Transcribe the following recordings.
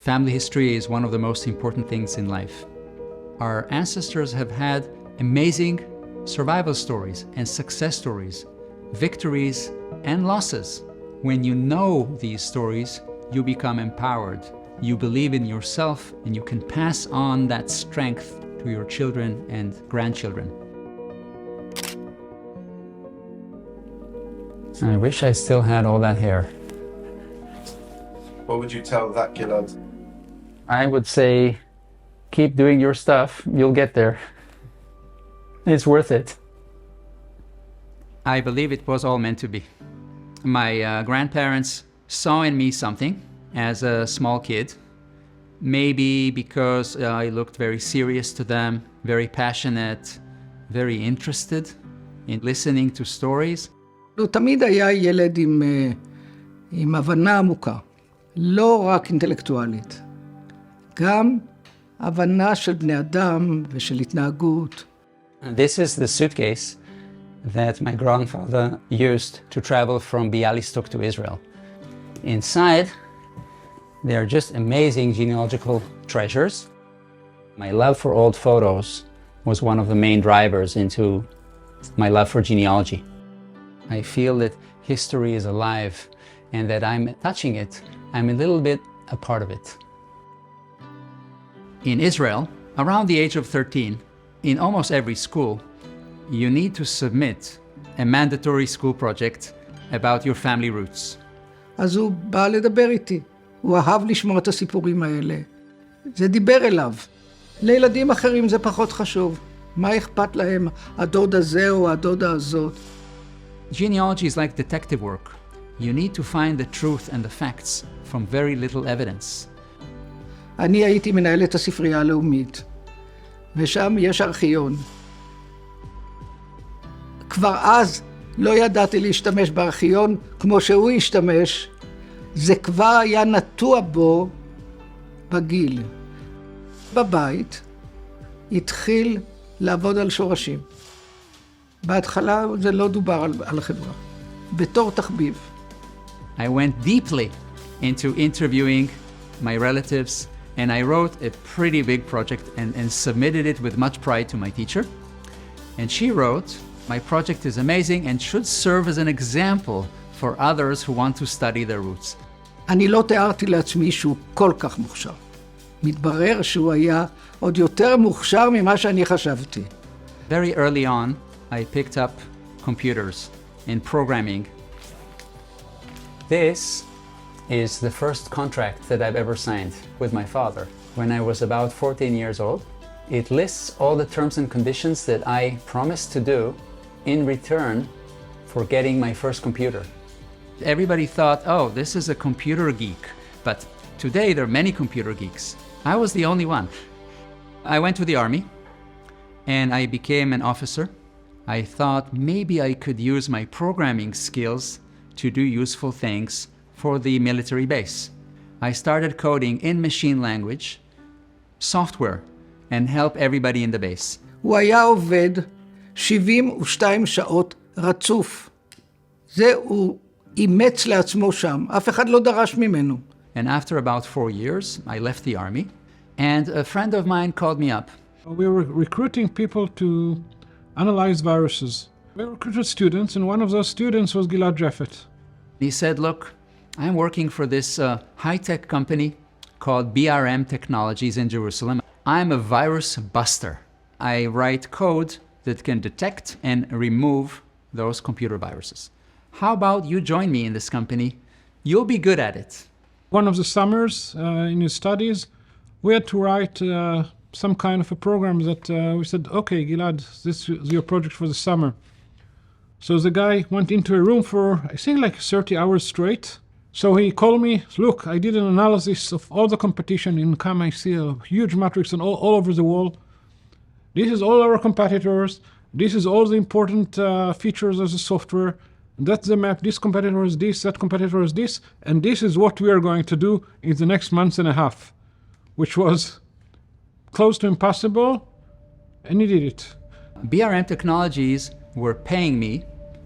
Family history is one of the most important things in life. Our ancestors have had amazing survival stories and success stories, victories and losses. When you know these stories, you become empowered. You believe in yourself and you can pass on that strength to your children and grandchildren. I wish I still had all that hair. What would you tell that Gilad? I would say, keep doing your stuff, you'll get there. It's worth it. I believe it was all meant to be. My grandparents saw in me something as a small kid. Maybe because I looked very serious to them, very passionate, very interested in listening to stories. הוא תמיד היה ילד עם הבנה עמוקה, לא רק אינטלקטואלית, גם הבנה של בני אדם ושל התנהגות. This is the suitcase that my grandfather used to travel from Bialystok to Israel. Inside, there are just amazing genealogical treasures. My love for old photos was one of the main drivers into my love for genealogy. I feel that history is alive and that I'm touching it. I'm a little bit a part of it. In Israel, around the age of 13, in almost every school, you need to submit a mandatory school project about your family roots. אז הוא בא לדבר איתי. הוא אהב לשמוע את הסיפורים האלה. זה דיבר אליו. לילדים אחרים זה פחות חשוב. מה אכפת להם, הדוד הזה או הדודה הזאת? Genealogy is like detective work. You need to find the truth and the facts from very little evidence. אני הייתי מנהלת הספרייה הלאומית, ושם יש ארכיון. כבר אז לא ידעתי להשתמש בארכיון כמו שהוא השתמש, זה כבר היה נטוע בו בגיל. בבית התחיל לעבוד על שורשים. בהתחלה זה לא דובר על חברה, בתור תחביב. I went deeply into interviewing my relatives and I wrote a pretty big project and submitted it with much pride to my teacher. And she wrote, my project is amazing and should serve as an example for others who want to study their roots. אני לא תיארתי לעצמי שהוא כל כך מוכשר. מתברר שהוא היה עוד יותר מוכשר ממה שאני חשבתי. Very early on, I picked up computers and programming. This is the first contract that I've ever signed with my father. When I was about 14 years old, it lists all the terms and conditions that I promised to do in return for getting my first computer. Everybody thought, oh, this is a computer geek. But today there are many computer geeks. I was the only one. I went to the army and I became an officer. I thought maybe I could use my programming skills to do useful things for the military base. I started coding in machine language, software, and help everybody in the base. הוא היה עובד 72 שעות רצוף. זה הוא אימץ לעצמו שם, אף אחד לא דרש ממנו. And after about 4 years, I left the army, and a friend of mine called me up. We were recruiting people to analyze viruses. We recruited students, and one of those students was Gilad Jeffet. He said, look, I'm working for this high-tech company called BRM Technologies in Jerusalem. I'm a virus buster. I write code that can detect and remove those computer viruses. How about you join me in this company? You'll be good at it. One of the summers in his studies, we had to write some kind of a program that we said, okay, Gilad, this is your project for the summer. So the guy went into a room for, I think, like 30 hours straight. So he called me, look, I did an analysis of all the competition in CAM. I see a huge matrix and all over the wall. This is all our competitors. This is all the important features of the software. That's the map. This competitor is this, that competitor is this. And this is what we are going to do in the next month and a half, which was close to impossible, and he did it. BRM Technologies were paying me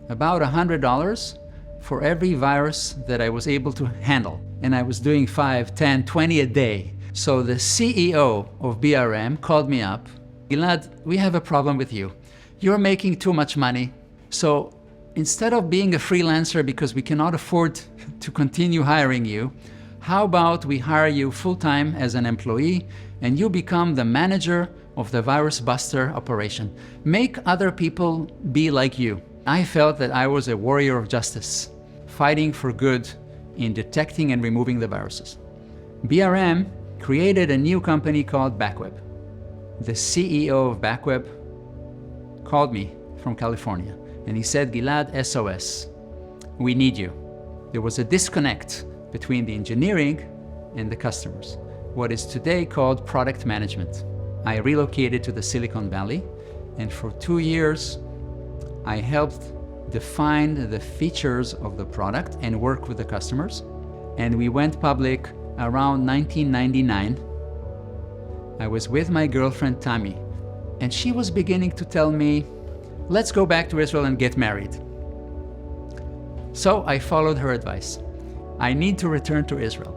about $100 for every virus that I was able to handle. And I was doing 5, 10, 20 a day. So the CEO of BRM called me up. Gilad, we have a problem with you. You're making too much money. So instead of being a freelancer because we cannot afford to continue hiring you, how about we hire you full-time as an employee and you become the manager of the virus buster operation. Make other people be like you. I felt that I was a warrior of justice, fighting for good in detecting and removing the viruses. BRM created a new company called Backweb. The CEO of Backweb called me from California and he said, Gilad, SOS, we need you. There was a disconnect between the engineering and the customers, what is today called product management. I relocated to the Silicon Valley, and for 2 years, I helped define the features of the product and work with the customers. And we went public around 1999. I was with my girlfriend, Tammy, and she was beginning to tell me, let's go back to Israel and get married. So I followed her advice. I need to return to Israel.